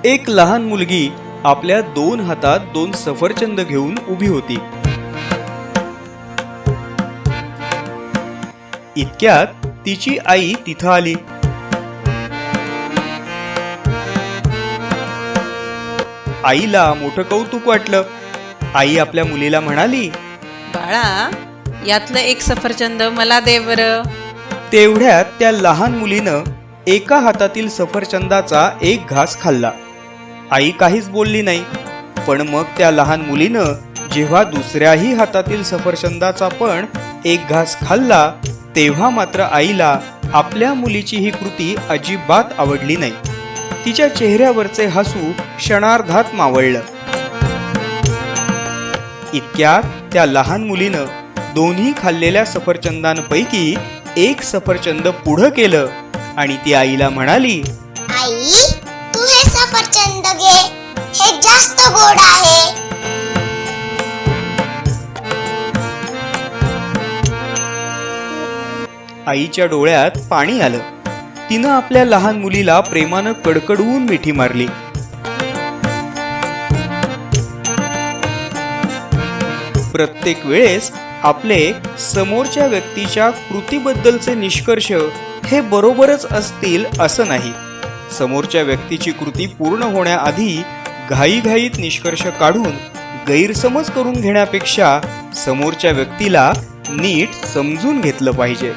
एक लहान मुलगी आपल्या 2 हातात 2 सफरचंद घेऊन उभी होती. इतक्यात तिची आई तिथं आली. आईला मोठं कौतुक वाटलं. आई आपल्या मुलीला म्हणाली, बाळा, यातलं एक सफरचंद मला दे बरं. तेवढ्यात त्या लहान मुलीनं एका हातातील सफरचंदाचा एक घास खाल्ला. आई काहीच बोलली नाही. पण मग त्या लहान मुलीनं जेव्हा दुसऱ्याही हातातील सफरचंदाचा पण एक घास खाल्ला, तेव्हा मात्र आईला आपल्या मुलीची ही कृती अजिबात आवडली नाही. तिच्या चेहऱ्यावरचे हसू क्षणार्धात मावळलं. इतक्यात त्या लहान मुलीनं दोन्ही खाल्लेल्या सफरचंदांपैकी एक सफरचंद पुढं केलं आणि ती आईला म्हणाली, आई, तू हे सफरचंद घे, हे जास्त गोड आहे. आईच्या डोळ्यात पाणी आलं. तिनं आपल्या लहान मुलीला प्रेमानं कडकडून मिठी मारली. प्रत्येक वेळेस आपले समोरच्या व्यक्तीच्या कृतीबद्दलचे निष्कर्ष हे बरोबरच असतील असं नाही. समोरच्या व्यक्तीची कृती पूर्ण होण्याआधी घाईघाईत निष्कर्ष काढून गैरसमज करून घेण्यापेक्षा समोरच्या व्यक्तीला नीट समजून घेतलं पाहिजे.